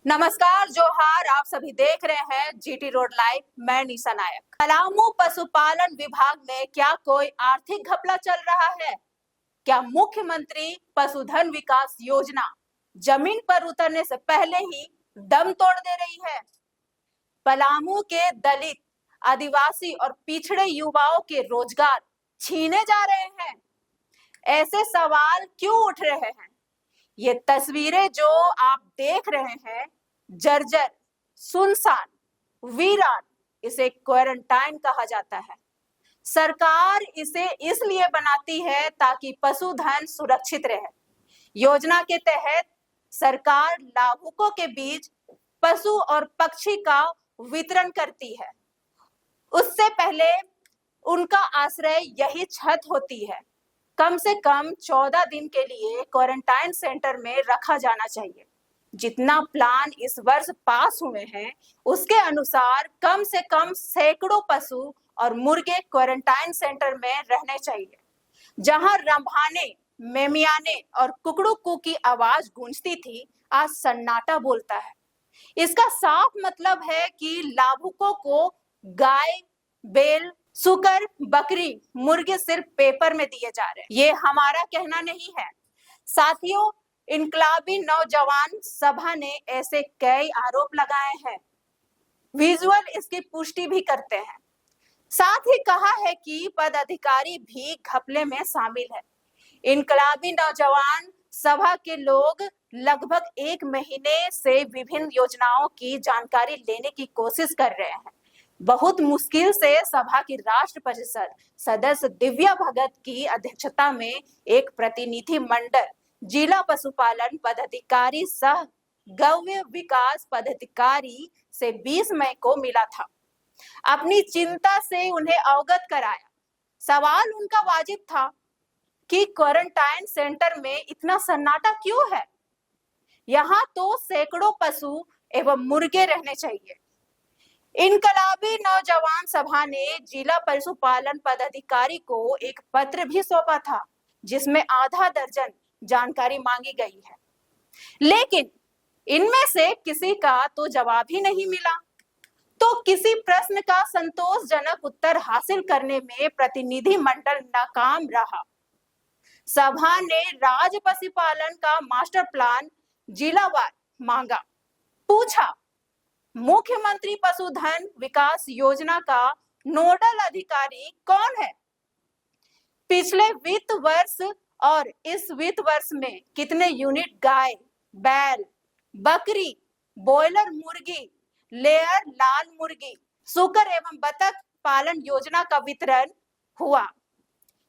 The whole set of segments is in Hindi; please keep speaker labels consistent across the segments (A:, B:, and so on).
A: नमस्कार, जोहार। आप सभी देख रहे हैं जीटी रोड लाइव। मैं निशा नायक। पलामू पशुपालन विभाग में क्या कोई आर्थिक घपला चल रहा है? क्या मुख्यमंत्री पशुधन विकास योजना जमीन पर उतरने से पहले ही दम तोड़ दे रही है? पलामू के दलित, आदिवासी और पिछड़े युवाओं के रोजगार छीने जा रहे हैं। ऐसे सवाल क्यों उठ रहे हैं? ये तस्वीरें जो आप देख रहे हैं, जर्जर, सुनसान, वीरान, इसे क्वारंटाइन कहा जाता है। सरकार इसे इसलिए बनाती है ताकि पशुधन सुरक्षित रहे। योजना के तहत सरकार लाभुकों के बीच पशु और पक्षी का वितरण करती है। उससे पहले उनका आश्रय यही छत होती है। कम से कम 14 दिन के लिए क्वारंटाइन सेंटर में रखा जाना चाहिए। जितना प्लान इस वर्ष पास हुए हैं, उसके अनुसार कम से कम सैकड़ों पशु और मुर्गे क्वारंटाइन सेंटर में रहने चाहिए, जहां रंभाने, मेमियाने और कुकड़ू की आवाज गूंजती थी, आज सन्नाटा बोलता है। इसका साफ मतलब है कि लाभुकों को गाय, बैल, सुकर, बकरी, मुर्गे सिर्फ पेपर में दिए जा रहे हैं। ये हमारा कहना नहीं है साथियों, इनकलाबी नौजवान सभा ने ऐसे कई आरोप लगाए हैं। विजुअल इसकी पुष्टि भी करते हैं। साथ ही कहा है कि पदाधिकारी भी घपले में शामिल है। इनकलाबी नौजवान सभा के लोग लगभग 1 महीने से विभिन्न योजनाओं की जानकारी लेने की कोशिश कर रहे हैं। बहुत मुश्किल से सभा की राष्ट्र परिषद सदस्य दिव्या भगत की अध्यक्षता में एक प्रतिनिधि मंडल जिला पशुपालन पदाधिकारी सह गव्य विकास पदाधिकारी से 20 मई को मिला था। अपनी चिंता से उन्हें अवगत कराया। सवाल उनका वाजिब था कि क्वारंटाइन सेंटर में इतना सन्नाटा क्यों है? यहाँ तो सैकड़ों पशु एवं मुर्गे रहने चाहिए। इनकलाबी नौजवान सभा ने जिला पशुपालन पदाधिकारी को एक पत्र भी सौंपा था, जिसमें आधा दर्जन जानकारी मांगी गई है, लेकिन इनमें से किसी का तो जवाब ही नहीं मिला। तो किसी प्रश्न का संतोषजनक उत्तर हासिल करने में प्रतिनिधि मंडल नाकाम रहा। सभा ने राज्य पशुपालन का मास्टर प्लान जिलावार मांगा। पूछा, मुख्यमंत्री पशुधन विकास योजना का नोडल अधिकारी कौन है? पिछले वित्त वर्ष और इस वित्त वर्ष में कितने यूनिट गाय, बैल, बकरी, बॉयलर मुर्गी, लेयर लाल मुर्गी, सुकर एवं बतख पालन योजना का वितरण हुआ?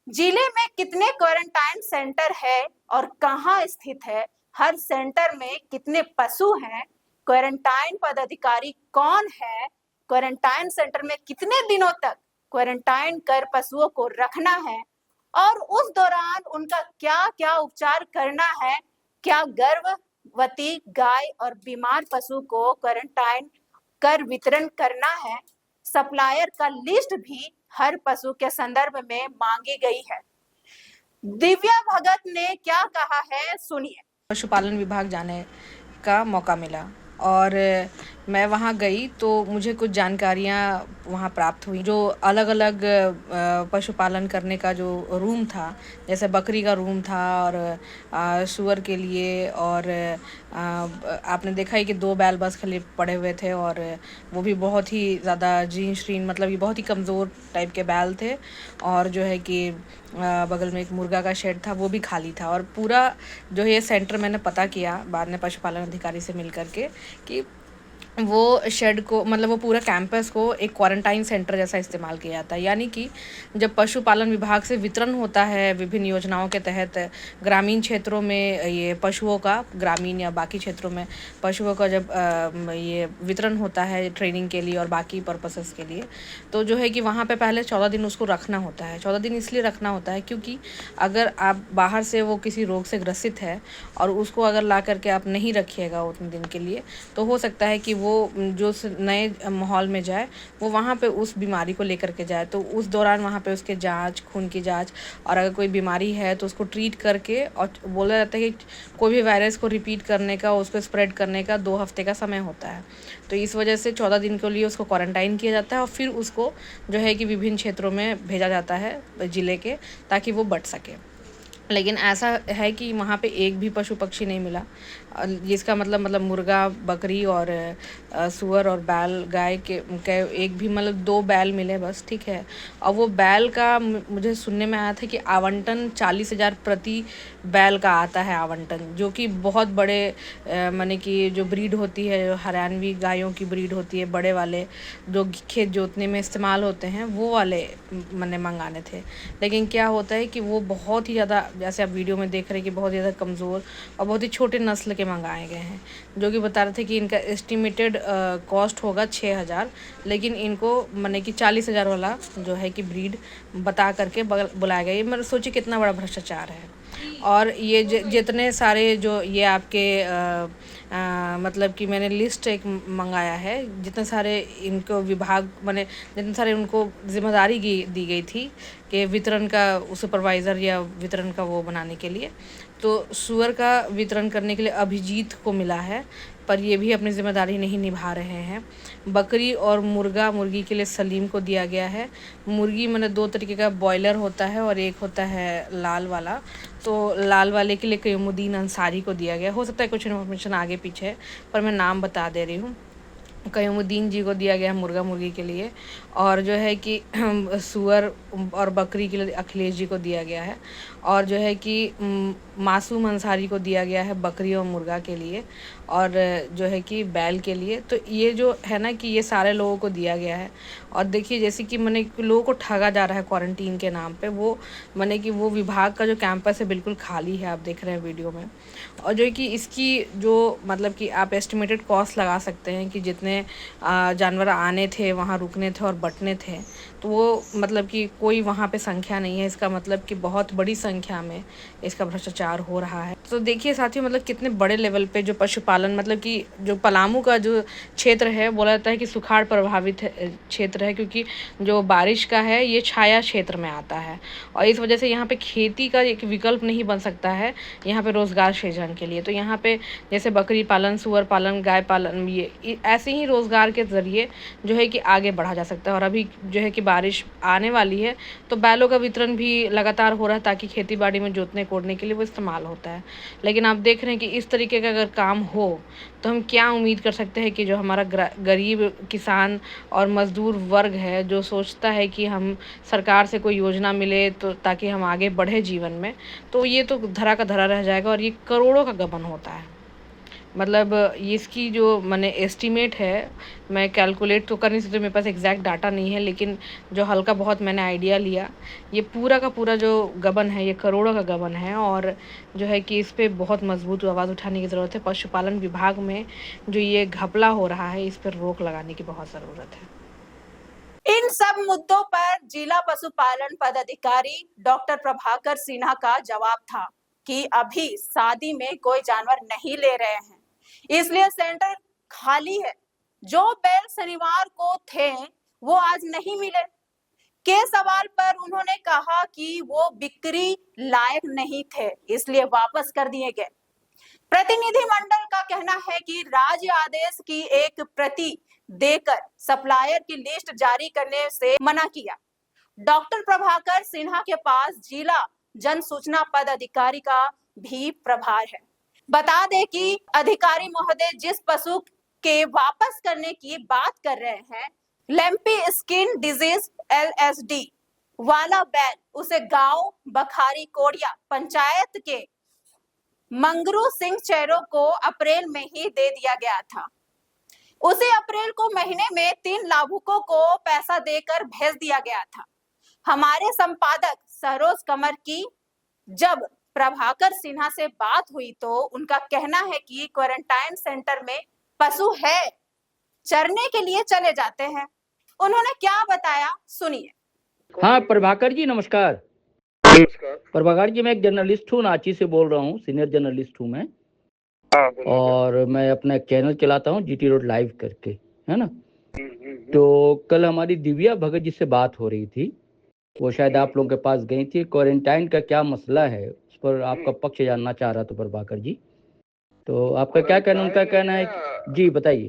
A: जिले में कितने क्वारंटाइन सेंटर है और कहां स्थित है? हर सेंटर में कितने पशु हैं? क्वारंटाइन पदाधिकारी कौन है? क्वारंटाइन सेंटर में कितने दिनों तक क्वारंटाइन कर पशुओं को रखना है और उस दौरान उनका क्या क्या उपचार करना है? क्या गर्भवती गाय और बीमार पशु को क्वारंटाइन कर वितरण करना है? सप्लायर का लिस्ट भी हर पशु के संदर्भ में मांगी गई है। दिव्या भगत ने क्या कहा है, सुनिए।
B: पशुपालन विभाग जाने का मौका मिला और मैं वहाँ गई तो मुझे कुछ जानकारियाँ वहाँ प्राप्त हुई। जो अलग अलग पशुपालन करने का जो रूम था, जैसे बकरी का रूम था और सूअर के लिए, और आपने देखा ही कि 2 बैल बस खाली पड़े हुए थे और वो भी बहुत ही ज़्यादा जीर्ण शीर्ण, मतलब ये बहुत ही कमज़ोर टाइप के बैल थे। और जो है कि बगल में एक मुर्गा का शेड था, वो भी खाली था। और पूरा जो ये सेंटर मैंने पता किया बाद में पशुपालन अधिकारी से मिल करके कि वो शेड को, मतलब वो पूरा कैंपस को एक क्वारंटाइन सेंटर जैसा इस्तेमाल किया जाता है। यानी कि जब पशुपालन विभाग से वितरण होता है विभिन्न योजनाओं के तहत ग्रामीण क्षेत्रों में, ये पशुओं का, ग्रामीण या बाकी क्षेत्रों में पशुओं का जब ये वितरण होता है ट्रेनिंग के लिए और बाकी पर्पसेस के लिए, तो जो है कि वहाँ पे पहले 14 दिन उसको रखना होता है। 14 दिन इसलिए रखना होता है क्योंकि अगर आप बाहर से वो किसी रोग से ग्रसित है और उसको अगर ला करके आप नहीं रखिएगा उतने दिन के लिए, तो हो सकता है कि वो वो जो नए माहौल में जाए वो वहाँ पे उस बीमारी को लेकर के जाए। तो उस दौरान वहाँ पे उसके जांच, खून की जांच, और अगर कोई बीमारी है तो उसको ट्रीट करके, और बोला जाता है कि कोई भी वायरस को रिपीट करने का, उसको स्प्रेड करने का 2 हफ्ते का समय होता है। तो इस वजह से 14 दिन के लिए उसको क्वारंटाइन किया जाता है और फिर उसको जो है कि विभिन्न क्षेत्रों में भेजा जाता है ज़िले के, ताकि वो बच सके। लेकिन ऐसा है कि वहाँ पे एक भी पशु पक्षी नहीं मिला, जिसका मतलब मुर्गा, बकरी और सूअर और बैल, गाय के एक भी, मतलब 2 बैल मिले बस, ठीक है। और वो बैल का मुझे सुनने में आया था कि आवंटन 40,000 प्रति बैल का आता है आवंटन, जो कि बहुत बड़े माने कि जो ब्रीड होती है, जो हरियाणवी गायों की ब्रीड होती है, बड़े वाले जो खेत जोतने में इस्तेमाल होते हैं, वो वाले मैंने मंगाने थे। लेकिन क्या होता है कि वो बहुत ही ज़्यादा, जैसे आप वीडियो में देख रहे हैं कि बहुत ज़्यादा कमज़ोर और बहुत ही छोटे नस्ल के मंगाए गए हैं, जो कि बता रहे थे कि इनका एस्टिमेटेड कॉस्ट होगा 6,000, लेकिन इनको माने कि 40,000 वाला जो है कि ब्रीड बता करके बुलाया गया। ये मैं सोचिए कितना बड़ा भ्रष्टाचार है। और ये जितने सारे जो ये आपके मतलब कि मैंने लिस्ट एक मंगाया है, जितने सारे इनको विभाग माने जितने सारे उनको जिम्मेदारी दी गई थी कि वितरण का सुपरवाइज़र या वितरण का वो बनाने के लिए, तो सूअर का वितरण करने के लिए अभिजीत को मिला है, पर ये भी अपनी ज़िम्मेदारी नहीं निभा रहे हैं। बकरी और मुर्गी के लिए सलीम को दिया गया है। मुर्गी मैंने 2 तरीके का बॉयलर होता है और एक होता है लाल वाला, तो लाल वाले के लिए क़यामुद्दीन अंसारी को दिया गया। हो सकता है कुछ इन्फॉर्मेशन आगे पीछे है, पर मैं नाम बता दे रही हूँ। क़यामुद्दीन जी को दिया गया है मुर्गी के लिए, और जो है कि सूअर और बकरी के लिए अखिलेश जी को दिया गया है, और जो है कि मासूम अंसारी को दिया गया है बकरी और मुर्गा के लिए, और जो है कि बैल के लिए। तो ये जो है ना कि ये सारे लोगों को दिया गया है। और देखिए जैसे कि मैंने लोगों को ठगा जा रहा है क्वारंटीन के नाम पे, वो मैंने कि वो विभाग का जो कैंपस है बिल्कुल खाली है, आप देख रहे हैं वीडियो में। और जो है कि इसकी जो मतलब कि आप एस्टिमेटेड कॉस्ट लगा सकते हैं कि जितने जानवर आने थे, वहाँ रुकने थे और बटने थे, तो वो मतलब कि कोई वहाँ पे संख्या नहीं है। इसका मतलब कि बहुत बड़ी संख्या में इसका भ्रष्टाचार हो रहा है। तो देखिए साथियों, मतलब कितने बड़े लेवल पे जो पशुपालन, मतलब कि जो पलामू का जो क्षेत्र है, बोला जाता है कि सुखाड़ प्रभावित क्षेत्र है, क्योंकि जो बारिश का है ये छाया क्षेत्र में आता है, और इस वजह से यहाँ पे खेती का एक विकल्प नहीं बन सकता है यहाँ पे रोज़गार सृजन के लिए। तो यहाँ पे जैसे बकरी पालन, सूअर पालन, गाय पालन, ये ऐसे ही रोज़गार के ज़रिए जो है कि आगे बढ़ा जा सकता है। और अभी जो है कि बारिश आने वाली है, तो बैलों का वितरण भी लगातार हो रहा है, ताकि खेती बाड़ी में जोतने कोड़ने के लिए वो इस्तेमाल होता है। लेकिन आप देख रहे हैं कि इस तरीके का अगर काम हो तो हम क्या उम्मीद कर सकते हैं कि जो हमारा गरीब किसान और मज़दूर वर्ग है, जो सोचता है कि हम सरकार से कोई योजना मिले तो ताकि हम आगे बढ़े जीवन में, तो ये तो धरा का धरा रह जाएगा, और ये करोड़ों का गबन होता है। मतलब इसकी जो मैंने एस्टिमेट है, मैं कैलकुलेट तो कर नहीं सकती, मेरे पास एग्जैक्ट डाटा नहीं है, लेकिन जो हल्का बहुत मैंने आइडिया लिया, ये पूरा का पूरा जो गबन है ये करोड़ों का गबन है, और जो है कि इस पे बहुत मजबूत आवाज़ उठाने की ज़रूरत है। पशुपालन विभाग में जो ये घपला हो रहा है, इस पर रोक लगाने की बहुत ज़रूरत है।
A: इन सब मुद्दों पर जिला पशुपालन पदाधिकारी डॉक्टर प्रभाकर सिन्हा का जवाब था कि अभी शादी में कोई जानवर नहीं ले रहे हैं, इसलिए सेंटर खाली है। जो बैल शनिवार को थे वो आज नहीं मिले। के सवाल पर उन्होंने कहा कि वो बिक्री लायक नहीं थे, इसलिए वापस कर दिए गए। प्रतिनिधिमंडल का कहना है कि राज्य आदेश की एक प्रति देकर सप्लायर की लिस्ट जारी करने से मना किया। डॉक्टर प्रभाकर सिन्हा के पास जिला जन सूचना पद अधिकारी का भी प्रभार है। बता दें कि अधिकारी महोदय जिस पशु के वापस करने की बात कर रहे हैं, लैम्पी स्किन डिजीज LSD वाला बैल, उसे गांव बखारी कोड़िया पंचायत के मंगरू सिंह चेरो को अप्रैल में ही दे दिया गया था। उसे अप्रैल को महीने में 3 लाभुकों को पैसा देकर भेज दिया गया था। हमारे संपादक सरोज कमर की जब प्रभाकर सिन्हा से बात हुई तो उनका कहना है कि क्वारंटाइन सेंटर में पशु है, चरने के लिए चले जाते हैं। उन्होंने क्या बताया, सुनिए।
C: हाँ प्रभाकर जी नमस्कार।
D: नमस्कार।
C: प्रभाकर जी मैं एक जर्नलिस्ट हूँ, रांची से बोल रहा हूँ, सीनियर जर्नलिस्ट हूँ मैं।
D: हाँ बोलो।
C: और मैं अपना एक चैनल चलाता हूँ जीटी रोड लाइव करके, है ना।
D: हम्म।
C: तो कल हमारी दिव्या भगत जी से बात हो रही थी, वो शायद आप लोगों के पास गई थी। क्वारंटाइन का क्या मसला है उस पर आपका पक्ष जानना चाह रहा था प्रभाकर जी। तो आपका क्या कहना, उनका कहना है जी बताइए।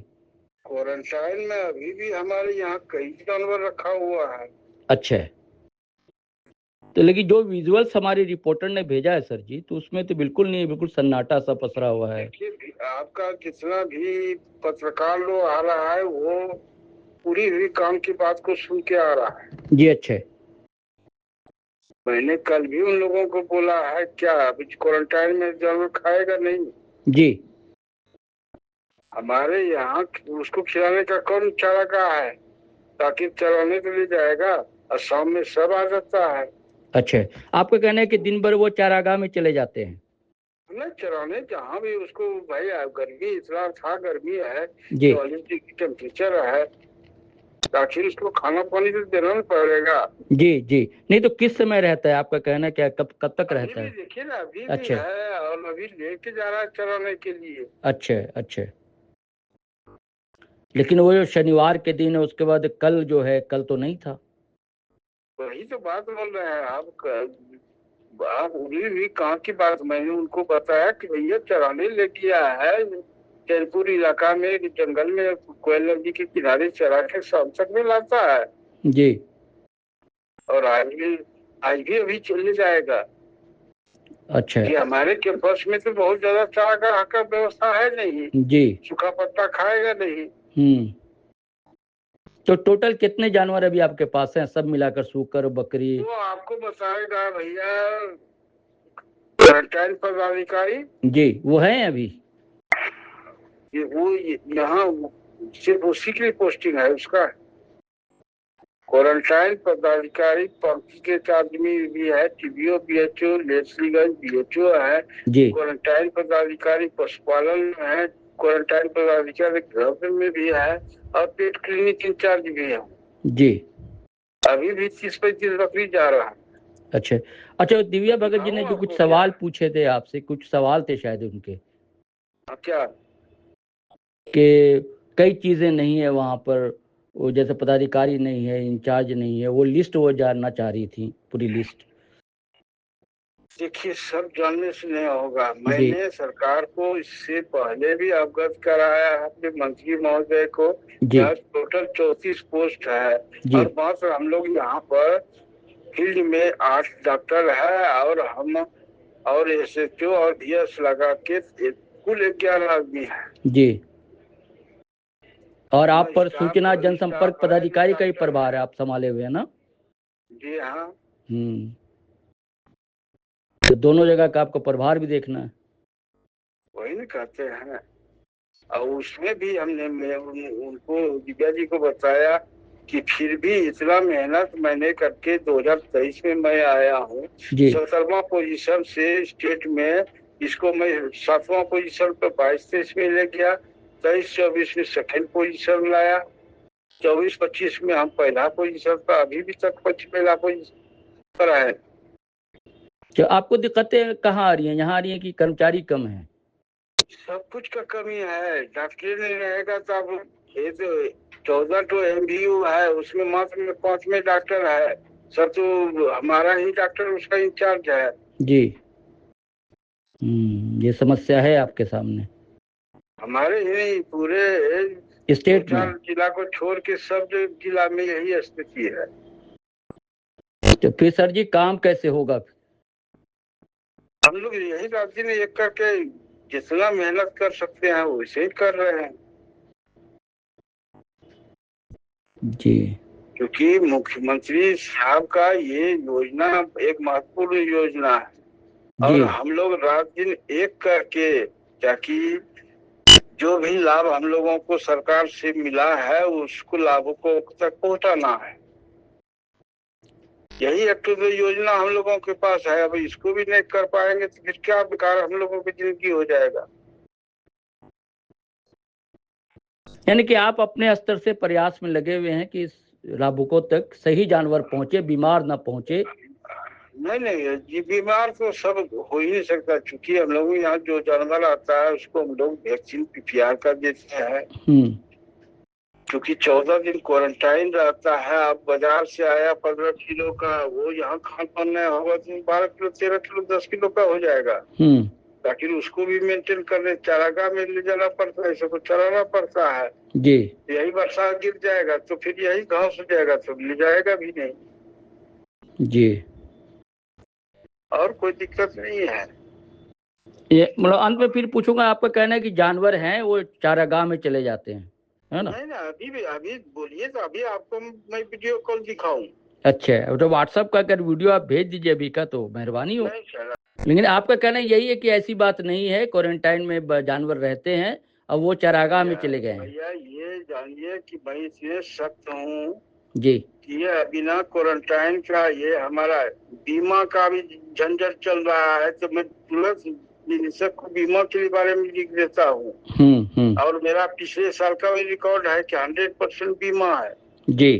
D: क्वारंटाइन में अभी भी हमारे यहाँ कई जानवर रखा हुआ है।
C: अच्छा है। तो लेकिन जो विजुअल्स हमारे रिपोर्टर ने भेजा है सर जी, तो उसमें तो बिल्कुल नहीं, बिल्कुल सन्नाटा सा पसरा हुआ है।
D: देखिए आपका जितना भी पत्रकार लोग आ रहा है वो पूरी हुई काम की बात को सुन के आ रहा है
C: जी। अच्छा है।
D: मैंने कल भी उन लोगों को बोला है क्या अभी क्वारंटाइन में जानवर खाएगा नहीं।
C: जी।
D: हमारे यहाँ उसको खिलाने का कौन चारागाह है, ताकि चराने के लिए जाएगा और शाम में सब आ जाता है।
C: अच्छा है। आपका कहना है कि दिन भर वो चारागाह में चले जाते हैं?
D: नहीं चराने जहाँ भी उसको भाई गर्मी इतना था, गर्मी है,
C: जी
D: 44 डिग्री टेम्परेचर है, आखिर उसको खाना पानी तो देना ना पड़ेगा।
C: जी जी। नहीं तो किस समय रहता है आपका कहना, क्या कब कब तक
D: अभी
C: रहता
D: भी
C: है?
D: देखिए ना, अभी
C: अच्छा
D: भी है और अभी लेके जा रहा है चराने के लिए।
C: अच्छा अच्छा। लेकिन वो जो शनिवार के दिन है उसके बाद कल जो है, कल तो नहीं था।
D: वही तो बात बोल रहे हैं आप उड़ी हुई कहाँ की बात। मैंने उनको बताया कि भैया चराने ले गया है चैनपुर इलाका में, एक जंगल में, कोयल नदी के किनारे चरा के शाम तक में लाता है।
C: जी।
D: और आज भी अभी चले जाएगा।
C: अच्छा
D: ये हमारे कैंपस में तो बहुत ज्यादा चारागाह का व्यवस्था है नहीं,
C: जी।
D: सूखा पत्ता खाएगा नहीं।
C: तो टोटल कितने जानवर अभी आपके पास हैं, सब मिलाकर, सूकर, बकरी?
D: वो आपको बताएगा भैया क्वारंटाइन पदाधिकारी।
C: जी वो है अभी।
D: यहाँ सिर्फ उसी की पोस्टिंग है उसका। क्वारंटाइन पदाधिकारी पंक्ति के आदमी भी है, टीबीओ बीएचओ लेस्लीगंज बीएचओ है,
C: जी
D: क्वारंटाइन पदाधिकारी पशुपालन में है, क्वारंटाइन पदाधिकारी घर में भी है और पेट क्लिनिक इंचार्ज भी है।
C: जी।
D: अभी भी 30-35 बकरी जा रहा है।
C: अच्छा अच्छा। दिव्या भगत जी ने जो कुछ सवाल पूछे थे आपसे, कुछ सवाल थे शायद उनके,
D: क्या
C: कि कई चीजें नहीं है वहां पर, वो जैसे पदाधिकारी नहीं है, इंचार्ज नहीं है, वो लिस्ट वो जानना चाह रही थी, पूरी लिस्ट।
D: देखिए सब जानने से नहीं होगा। मैंने सरकार को इससे पहले भी अवगत कराया है अपने मंत्री महोदय को। यहाँ टोटल 34 पोस्ट है और मात्र हम लोग यहाँ पर फील्ड में 8 डॉक्टर है और हम और एसएचओ और बीएस लगा के कुल 11 आदमी है
C: जी। और आप पर सूचना जनसंपर्क पदाधिकारी का ही प्रभार है, आप संभाले हुए है ना?
D: जी हाँ।
C: तो दोनों जगह का आपको प्रभार भी देखना है।
D: वही ना कहते हैं। और उसमें भी हमने उनको दिव्या जी को बताया कि फिर भी इतना मेहनत मैंने करके 2023 में मैं आया हूँ, 17वां पोजीशन से स्टेट में इसको मैं 7वां पोजीशन पर 22-23 में ले गया, 23-24 में सेकेंड पोजीशन लाया, 24-25 में हम पहला पोजीशन पर, अभी भी तक पहला पोजीशन पर है।
C: तो आपको दिक्कतें कहाँ आ रही हैं? यहाँ आ रही हैं कि कर्मचारी कम है?
D: सब कुछ का कमी है। डॉक्टर नहीं रहेगा तो अब ये तो 14 तो एमबीयू है, उसमें मात्र में 5 में डॉक्टर है, सब तो हमारा ही डॉक्टर उसका इंचार्ज है। जी।
C: ये समस्या है आपके सामने?
D: हमारे ही पूरे
C: स्टेट में,
D: जिला को छोड़ के सब जिला में यही स्थिति है।
C: तो फिर सर जी काम कैसे होगा?
D: हम लोग यही रात दिन एक करके जितना मेहनत कर सकते हैं वैसे ही कर रहे हैं
C: जी।
D: क्योंकि मुख्यमंत्री साहब का ये योजना एक महत्वपूर्ण योजना है और हम लोग रात दिन एक करके, ताकि जो भी लाभ हम लोगों को सरकार से मिला है उसको लाभों को तक पहुंचाना है। यही एक तो योजना हम लोगों के पास है। अब इसको भी नहीं कर पाएंगे तो फिर क्या बेकार हम लोगों की जिंदगी हो जाएगा।
C: यानी कि आप अपने स्तर से प्रयास में लगे हुए हैं कि इस लाभुकों तक सही जानवर पहुंचे, बीमार ना पहुंचे।
D: नहीं जी, बीमार तो सब हो ही नहीं सकता, क्योंकि हम लोग यहाँ जो जानवर आता है उसको हम लोग वैक्सीन पीपीआर कर देते हैं। क्योंकि 14 दिन क्वारंटाइन रहता है। आप बाजार से आया 15 किलो का, वो यहाँ खान पान नहीं होगा तो 12 किलो 13 किलो 10 किलो का हो जाएगा। लेकिन उसको भी मेंटेन करने चारागाह में ले जाना पड़ता है, इसको चलाना पड़ता है
C: जी।
D: यही बरसात गिर जाएगा तो फिर यही घास हो जाएगा तो ले जाएगा भी नहीं
C: जी।
D: और कोई दिक्कत नहीं है।
C: ये मतलब अंत में फिर पूछूंगा, आपका कहना है कि जानवर हैं वो चारागाह में चले जाते हैं, है ना?
D: नहीं ना, अभी बोलिए तो अभी आपको मैं वीडियो कॉल दिखाऊं।
C: अच्छा, तो व्हाट्सएप का अगर वीडियो आप भेज दीजिए अभी का तो मेहरबानी हो।
D: नहीं सर,
C: लेकिन आपका कहना यही है कि ऐसी बात नहीं है, क्वारंटाइन में जानवर रहते हैं और वो चारागाह में चले गए हैं।
D: भैया ये जानिए कि मैं इसमें सख्त हूँ
C: जी।
D: कि ये बिना क्वारंटाइन का ये हमारा बीमा का भी झंझट चल रहा है, तो मैं तुरंत निदेशक को बीमा के बारे में लिख देता हूँ। और मेरा पिछले साल का भी रिकॉर्ड है कि 100% बीमा है।
C: जी।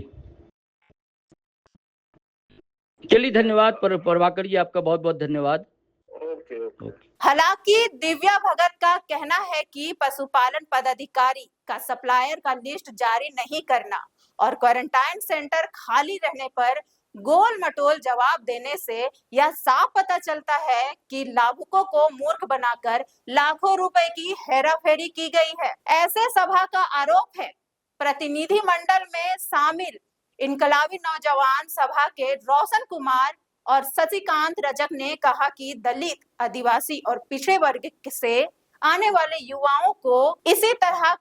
C: चलिए, धन्यवाद प्रभाकर जी, आपका बहुत बहुत धन्यवाद।
D: ओके।
A: हालांकि दिव्या भगत का कहना है कि पशुपालन पदाधिकारी का सप्लायर का लिस्ट जारी नहीं करना और क्वारंटाइन सेंटर खाली रहने पर गोल मटोल जवाब देने से यह साफ पता चलता है कि लाभुकों को मूर्ख बनाकर लाखों रुपए की हेराफेरी की गई है। ऐसे सभा का आरोप है। प्रतिनिधि मंडल में शामिल इनकलाबी नौजवान सभा के रोशन कुमार और शशिकांत रजक ने कहा कि दलित, आदिवासी और पिछड़े वर्ग से आने वाले युवाओं को इसी तरह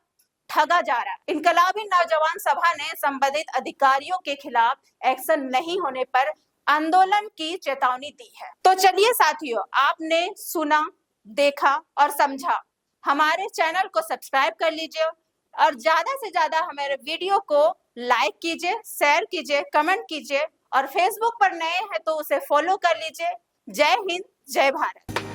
A: ठगा जा रहा है। इनकलाबी नौजवान सभा ने संबंधित अधिकारियों के खिलाफ एक्शन नहीं होने पर आंदोलन की चेतावनी दी है। तो चलिए साथियों, आपने सुना, देखा और समझा। हमारे चैनल को सब्सक्राइब कर लीजिए और ज्यादा से ज्यादा हमारे वीडियो को लाइक कीजिए, शेयर कीजिए, कमेंट कीजिए और फेसबुक पर नए हैं तो उसे फॉलो कर लीजिए। जय हिंद, जय भारत।